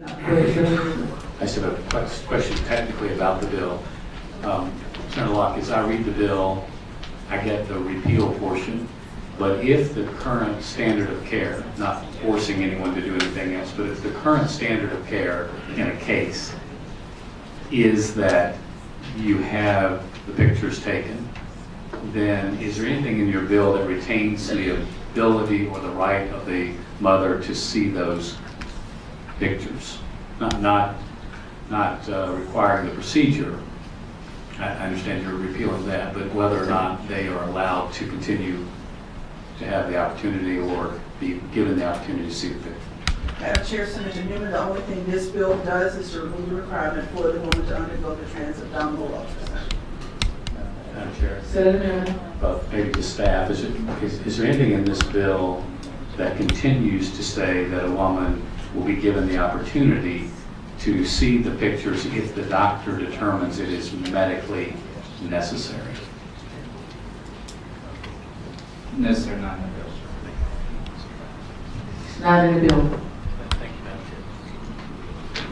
I just have a question technically about the bill. Senator Locke, as I read the bill, I get the repeal portion, but if the current standard of care, not forcing anyone to do anything else, but if the current standard of care in a case is that you have the pictures taken, then is there anything in your bill that retains the ability or the right of the mother to see those pictures? Not requiring the procedure. I understand you're repealing that, but whether or not they are allowed to continue to have the opportunity or be given the opportunity to see the picture. Madam Chair, Senator Newman, the only thing this bill does is to remove the requirement for the woman to undergo the transabdominal ultrasound. Madam Chair. Senator Newman. But maybe to staff, is there anything in this bill that continues to say that a woman will be given the opportunity to see the pictures if the doctor determines it is medically necessary? No, sir, not in the bill. Not in the bill. Thank you, Madam Chair.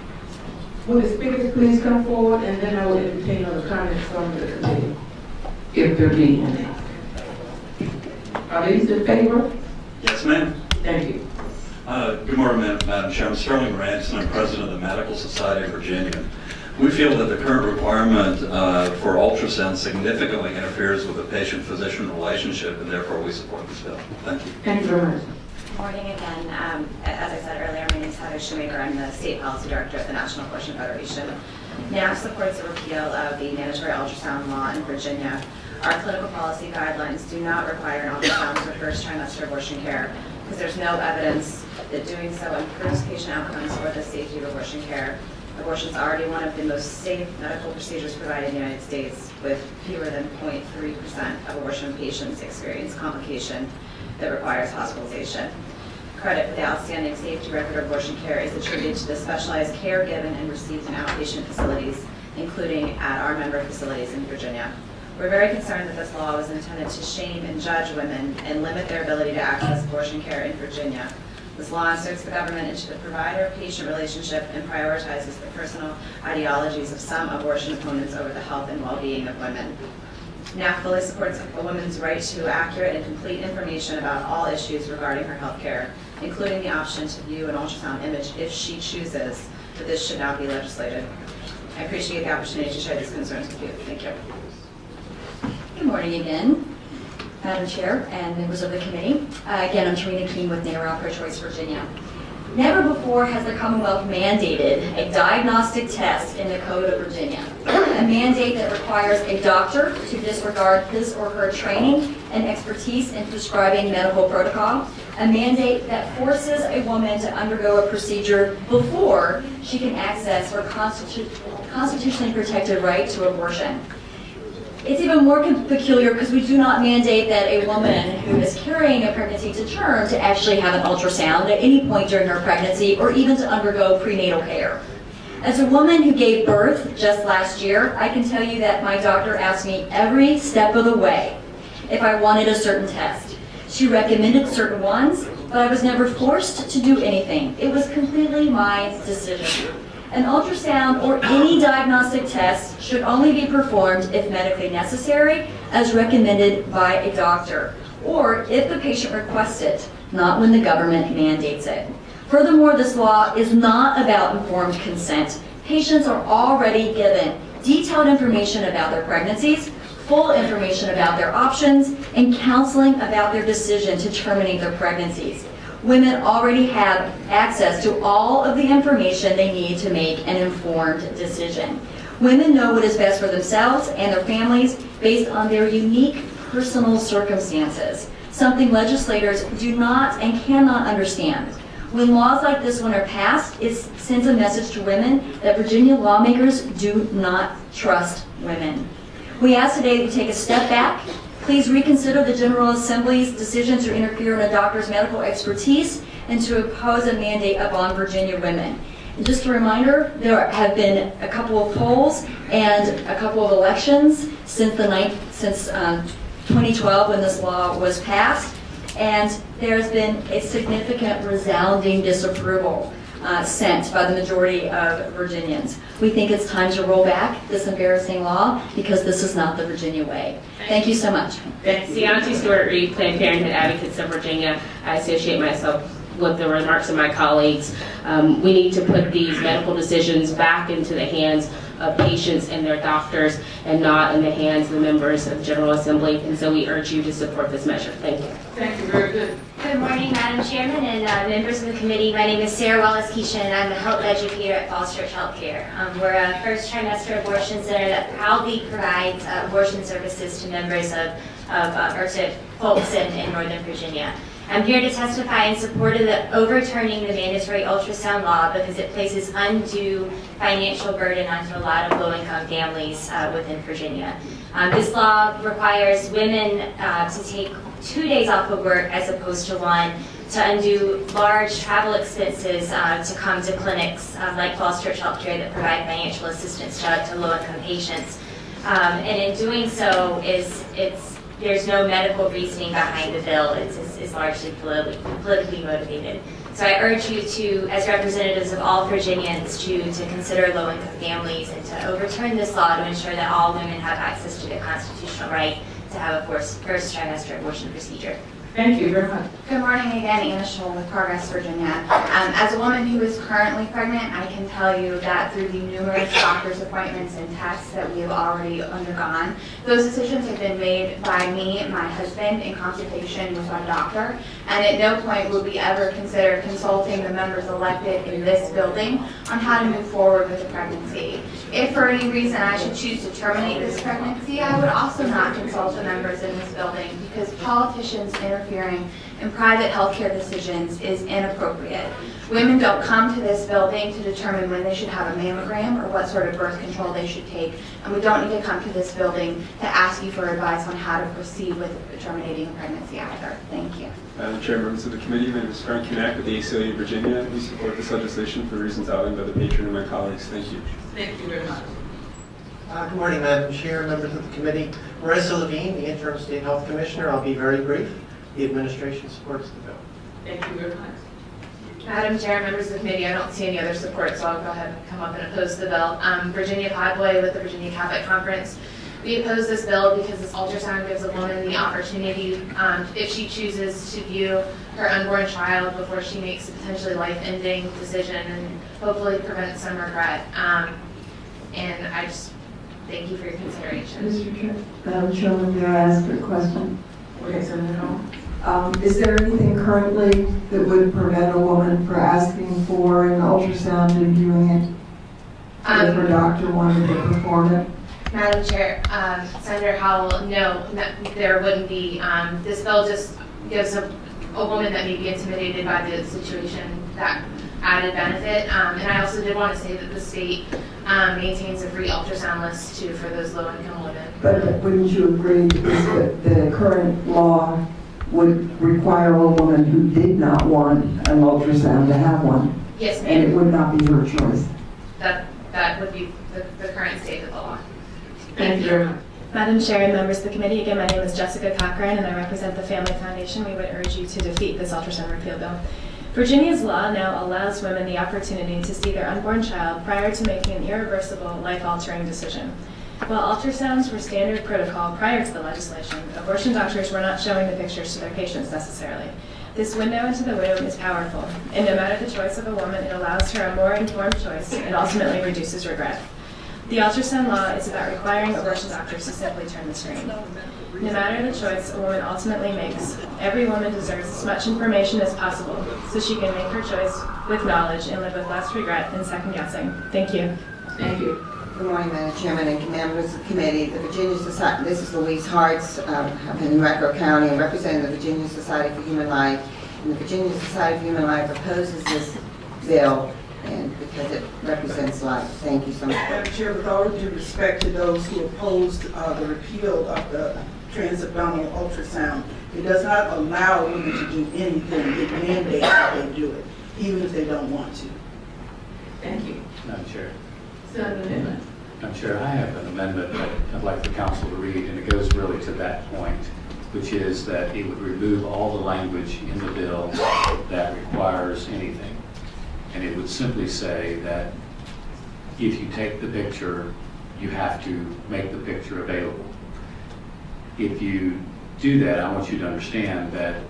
Will the speakers please come forward, and then I will entertain other comments from the committee, if there be any. Are these in favor? Yes, ma'am. Thank you. Good morning, Madam Chair. I'm Sterling Ransone. I'm president of the Medical Society of Virginia. We feel that the current requirement for ultrasound significantly interferes with the patient-physician relationship, and therefore we support this bill. Thank you. Thank you very much. Good morning again. As I said earlier, my name is Shumaker. I'm the State Policy Director at the National Abortion Federation. NARAL supports the repeal of the mandatory ultrasound law in Virginia. Our clinical policy guidelines do not require an ultrasound for first trimester abortion care because there's no evidence that doing so improves patient outcomes or the safety of abortion care. Abortion is already one of the most safe medical procedures provided in the United States, with fewer than 0.3% of abortion patients experience complication that requires hospitalization. Credit for the outstanding safety record of abortion care is attributed to the specialized care given and received in outpatient facilities, including at our member facilities in Virginia. We're very concerned that this law was intended to shame and judge women and limit their ability to access abortion care in Virginia. This law inserts the government into the provider-patient relationship and prioritizes the personal ideologies of some abortion opponents over the health and well-being of women. Knaack fully supports a woman's right to accurate and complete information about all issues regarding her health care, including the option to view an ultrasound image if she chooses, but this should not be legislated. I appreciate the opportunity to share these concerns with you. Thank you. Good morning again, Madam Chair and members of the committee. Again, I'm Tarina Keene with NARAL Pro-Choice Virginia. Never before has the Commonwealth mandated a diagnostic test in the Code of Virginia, a mandate that requires a doctor to disregard his or her training and expertise in prescribing medical protocol, a mandate that forces a woman to undergo a procedure before she can access her constitutionally protected right to abortion. It's even more peculiar because we do not mandate that a woman who is carrying a pregnancy to term to actually have an ultrasound at any point during her pregnancy or even to undergo prenatal care. As a woman who gave birth just last year, I can tell you that my doctor asked me every step of the way if I wanted a certain test. She recommended certain ones, but I was never forced to do anything. It was completely my decision. An ultrasound or any diagnostic test should only be performed if medically necessary, as recommended by a doctor, or if the patient requests it, not when the government mandates it. Furthermore, this law is not about informed consent. Patients are already given detailed information about their pregnancies, full information about their options, and counseling about their decision to terminate their pregnancies. Women already have access to all of the information they need to make an informed decision. Women know what is best for themselves and their families based on their unique personal circumstances, something legislators do not and cannot understand. When laws like this one are passed, it sends a message to women that Virginia lawmakers do not trust women. We ask today that you take a step back. Please reconsider the General Assembly's decision to interfere in a doctor's medical expertise and to impose a mandate upon Virginia women. And just a reminder, there have been a couple of polls and a couple of elections since 2012 when this law was passed, and there's been a significant resounding disapproval. sent by the majority of Virginians. We think it's time to roll back this embarrassing law because this is not the Virginia way. Thank you so much. Cianti, Stewart-Reid, Planned Parenthood Advocates of Virginia. I associate myself with the remarks of my colleagues. We need to put these medical decisions back into the hands of patients and their doctors and not in the hands of the members of the General Assembly. And so we urge you to support this measure. Thank you. Thank you, very good. Good morning, Madam Chairman and members of the committee. My name is Sarah Wallace-Keeshan, and I'm a health educator at Falls Church Healthcare. We're a first trimester abortion center that proudly provides abortion services to members or to folks in Northern Virginia. I'm here to testify in support of the overturning the mandatory ultrasound law because it places undue financial burden onto a lot of low-income families within Virginia. This law requires women to take 2 days off of work as opposed to 1, to undo large travel expenses to come to clinics like Falls Church Healthcare that provide financial assistance to low-income patients. And in doing so, there's no medical reasoning behind the bill. It's largely politically motivated. So I urge you to, as representatives of all Virginians, to consider low-income families and to overturn this law to ensure that all women have access to the constitutional right to have a first trimester abortion procedure. Thank you very much. Good morning again, Anna Scholl with Progress Virginia. As a woman who is currently pregnant, I can tell you that through the numerous doctor's appointments and tests that we have already undergone, those decisions have been made by me and my husband in consultation with our doctor, and at no point would we ever consider consulting the members elected in this building on how to move forward with the pregnancy. If for any reason I should choose to terminate this pregnancy, I would also not consult the members in this building because politicians interfering in private healthcare decisions is inappropriate. Women don't come to this building to determine when they should have a mammogram or what sort of birth control they should take, and we don't need to come to this building to ask you for advice on how to proceed with terminating a pregnancy either. Thank you. Madam Chair, members of the committee, my name is Knaack with the ACLU Virginia. We support this legislation for reasons outlined by the patron and my colleagues. Thank you. Thank you very much. Good morning, Madam Chair, members of the committee. Marissa Levine, the Interim State Health Commissioner. I'll be very brief. The administration supports the bill. Thank you very much. Madam Chair, members of the committee, I don't see any other support, so I'll go ahead and come up and oppose the bill. Virginia Podboy with the Virginia Catholic Conference. We oppose this bill because this ultrasound gives a woman the opportunity, if she chooses to view her unborn child before she makes a potentially life-ending decision and hopefully prevent some regret. And I just thank you for your consideration. Mr. Chair, Madam Chairman, may I ask a question? Okay, so now. Is there anything currently that would prevent a woman from asking for an ultrasound and viewing it if her doctor wanted to perform it? Madam Chair, Senator Howell, no, there wouldn't be. This bill just gives a woman that may be intimidated by the situation that added benefit. And I also did want to say that the state maintains a free ultrasound list too for those low-income women. But wouldn't you agree that the current law would require a woman who did not want an ultrasound to have one? Yes, ma'am. And it would not be her choice? That would be the current state of the law. Thank you very much. Madam Chair and members of the committee, again, my name is Jessica Cochrane and I represent the Family Foundation. We would urge you to defeat this ultrasound repeal bill. Virginia's law now allows women the opportunity to see their unborn child prior to making an irreversible, life-altering decision. While ultrasounds were standard protocol prior to the legislation, abortion doctors were not showing the pictures to their patients necessarily. This window into the womb is powerful, and no matter the choice of a woman, it allows her a more informed choice and ultimately reduces regret. The ultrasound law is about requiring abortion doctors to simply turn the screen. No matter the choice a woman ultimately makes, every woman deserves as much information as possible so she can make her choice with knowledge and live with less regret and second guessing. Thank you. Thank you. Good morning, Madam Chairman and members of the committee. The Virginia Society, this is Louise Hartz, I'm in Raccoon County and representing the Virginia Society for Human Life. And the Virginia Society for Human Life opposes this bill and because it represents life. Thank you so much. Madam Chair, with all due respect to those who opposed the repeal of the transabdominal ultrasound, it does not allow women to do anything. It mandates that they do it, even if they don't want to. Thank you. Madam Chair. Senator Newman. Madam Chair, I have an amendment that I'd like the council to read, and it goes really to that point, which is that it would remove all the language in the bill that requires anything. and it would simply say that if you take the picture, you have to make the picture available. If you do that, I want you to understand that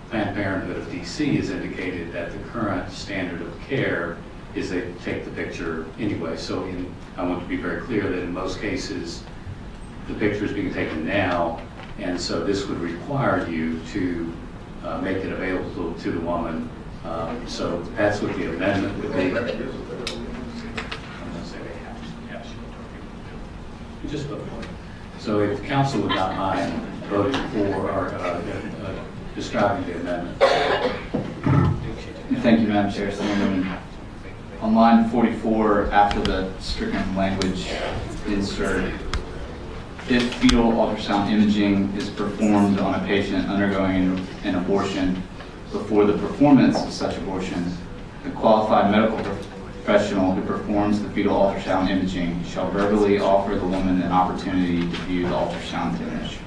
Planned Parenthood of DC has indicated that the current standard of care is they take the picture anyway. So I want to be very clear that in most cases, the picture is being taken now, and so this would require you to make it available to the woman. So that's what the amendment would be. I'm going to say they have to. You just vote for it. So if the council would not mind voting for or describing the amendment. Thank you, Madam Chair. So on line 44, after the stricken language insert, if fetal ultrasound imaging is performed on a patient undergoing an abortion before the performance of such abortion, the qualified medical professional who performs the fetal ultrasound imaging shall verbally offer the woman an opportunity to view the ultrasound image.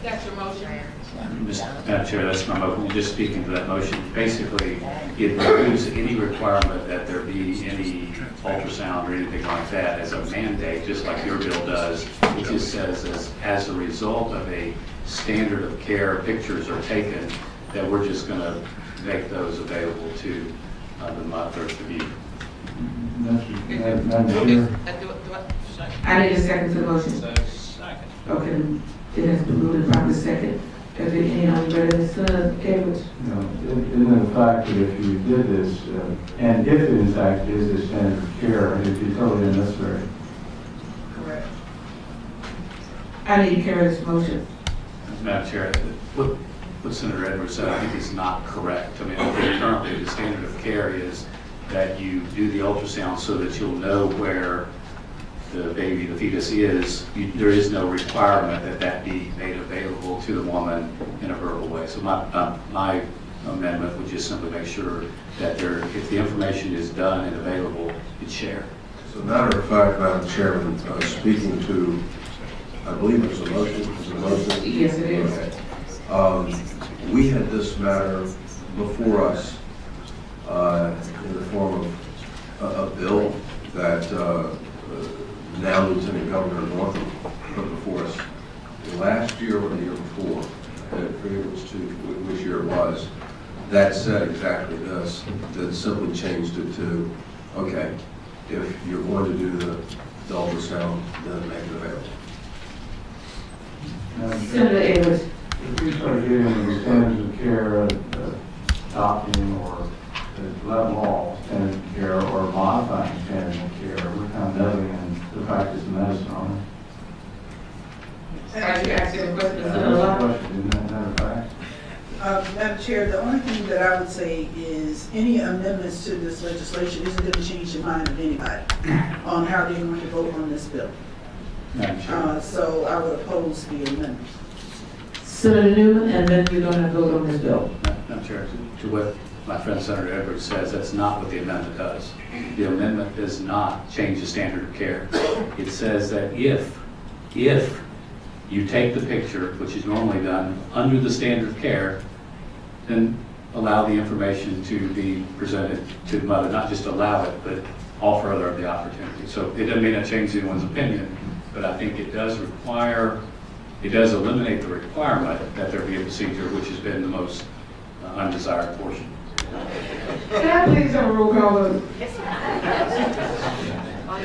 That's your motion. Madam Chair, that's my motion. Just speaking to that motion, basically, it removes any requirement that there be any ultrasound or anything like that as a mandate, just like your bill does. It just says as a result of a standard of care, pictures are taken, that we're just going to make those available to the mother to view. Madam Chair. I need a second to the motion. Okay, it has been moved and properly second. Is there any other Cambridge? No, isn't it a fact that if you did this, and if it in fact is a standard of care, it'd be totally unnecessary? Correct. I need to carry this motion. Madam Chair, what Senator Edwards said, I think is not correct. I mean, currently the standard of care is that you do the ultrasound so that you'll know where the baby, the fetus is. There is no requirement that that be made available to the woman in a verbal way. So my amendment would just simply make sure that if the information is done and available, it's shared. As a matter of fact, Madam Chairman, speaking to, I believe it was a motion. Was it a motion? Yes, it is. Okay. We had this matter before us in the form of a bill that now Lieutenant Governor Northam put before us last year or the year before. I forget which year it was. That said exactly this, that simply changed it to, okay, if you're going to do the ultrasound, then make it available. Senator Edwards. If we start getting the standards of care adopting or level all standards of care or modifying standards of care, we're kind of meddling in the practice of medicine on it. Are you asking a question? That's a question, isn't that a matter of fact? Madam Chair, the only thing that I would say is any amendments to this legislation isn't going to change the mind of anybody on how they're going to vote on this bill. So I would oppose the amendment. Senator Newman, and then we're going to vote on this bill. Madam Chair, to what my friend Senator Edwards says, that's not what the amendment does. The amendment does not change the standard of care. It says that if you take the picture, which is normally done under the standard of care, then allow the information to be presented to the mother, not just allow it, but offer her the opportunity. So it doesn't mean that changes anyone's opinion, but I think it does eliminate the requirement that there be a procedure, which has been the most undesired portion. Can I please have a roll call vote? On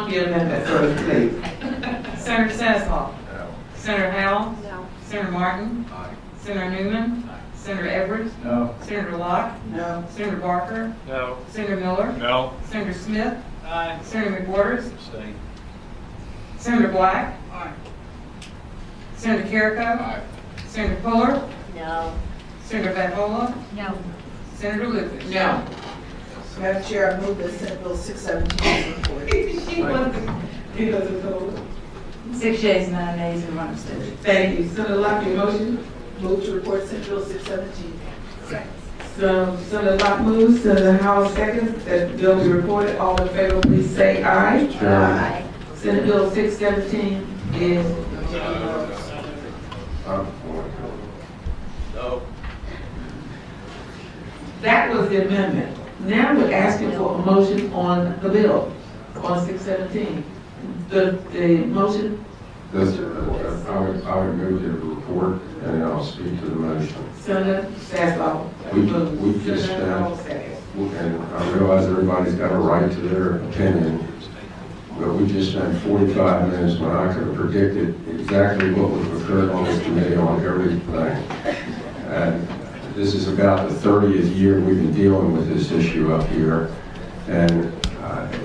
the amendment, please. Senator Sasslaw? No. Senator Howell? No. Senator Martin? Aye. Senator Newman? Aye. Senator Edwards? No. Senator Locke? No. Senator Barker? No. Senator Miller? No. Senator Smith? Aye. Senator McWaters? Abstain. Senator Black? Aye. Senator Carrico? Aye. Senator Fuller? No. Senator Vavola? No. Senator Lucas? No. Madam Chair, I move that Senate Bill 617 be reported. He doesn't vote. 6 yeas, 9 nays, and 1 abstention. Thank you. Senator Locke, your motion? Move to report Senate Bill 617. So Senator Locke moves, Senator Howell seconds, that the bill be reported. All in favor, please say aye. Aye. Senate Bill 617 is No. That was the amendment. Now we're asking for a motion on the bill, on 617. The motion, I would move to the report, and I'll speak to the motion. Senator Sasslaw. We just, and I realize everybody's got a right to their opinion, but we just spent 45 minutes when I could have predicted exactly what would have occurred on this committee on everything. And this is about the 30th year we've been dealing with this issue up here. And,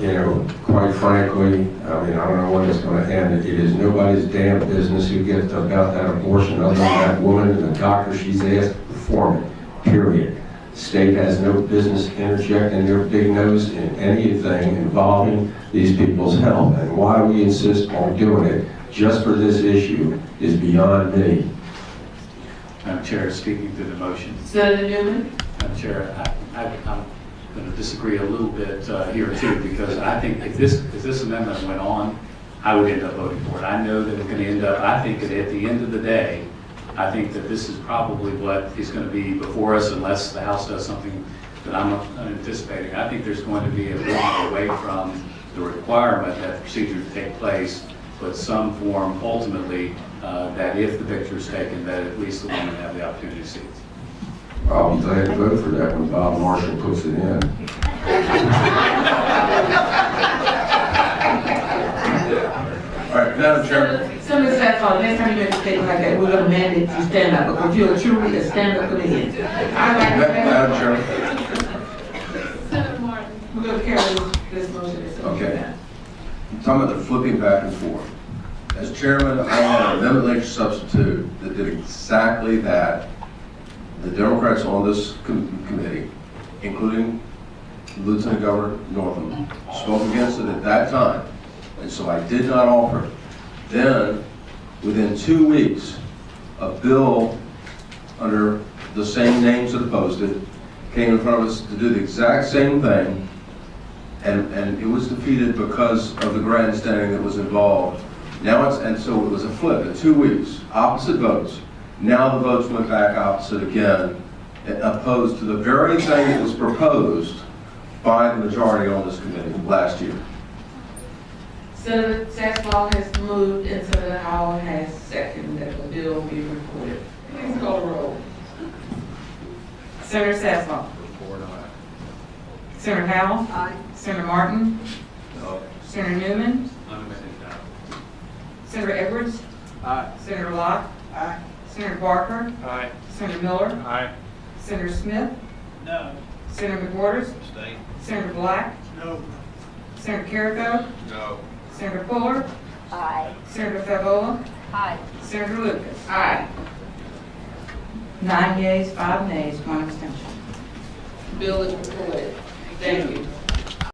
you know, quite frankly, I mean, I don't know when it's going to end. It is nobody's damn business who gets about that abortion other than that woman and the doctor she's asked to perform it, period. The state has no business interjecting their big nose in anything involving these people's health. And why we insist on doing it just for this issue is beyond me. Madam Chair, speaking to the motion. Senator Newman. Madam Chair, I'm going to disagree a little bit here too, because I think if this amendment went on, I would end up voting for it. I know that it's going to end up, I think that at the end of the day, I think that this is probably what is going to be before us unless the House does something that I'm not anticipating. I think there's going to be a movement away from the requirement that procedures take place, but some form ultimately that if the picture is taken, that at least the women have the opportunity to see it. I'll be glad to vote for that when Bob Marshall puts it in. All right, Madam Chair. Senator Sasslaw, next time you make a statement like that, we're going to mandate you stand up because you're truly a stand-up comedian. Madam Chair. Senator Martin. We're going to carry this motion. Okay. I'm talking about the flipping back and forth. As chairman, I had an amendment legislature substitute that did exactly that. The Democrats on this committee, including Lieutenant Governor Northam, spoke against it at that time, and so I did not offer it. Then, within 2 weeks, a bill under the same names that opposed it came in front of us to do the exact same thing, and it was defeated because of the grandstanding that was involved. And so it was a flip in 2 weeks, opposite votes. Now the votes went back opposite again, opposed to the very thing that was proposed by the majority on this committee last year. Senator Sasslaw has moved and Senator Howell has seconded that the bill be reported. Please call the roll. Senator Sasslaw. Senator Howell. Aye. Senator Martin. No. Senator Newman. Unamended, no. Senator Edwards. Aye. Senator Locke. Aye. Senator Barker. Aye. Senator Miller. Aye. Senator Smith. No. Senator McWaters. Abstain. Senator Black. No. Senator Carrico. No. Senator Fuller. Aye. Senator Favola. Aye. Senator Lucas. Aye. 9 yeas, 5 nays, 1 abstention. Bill is reported. Thank you.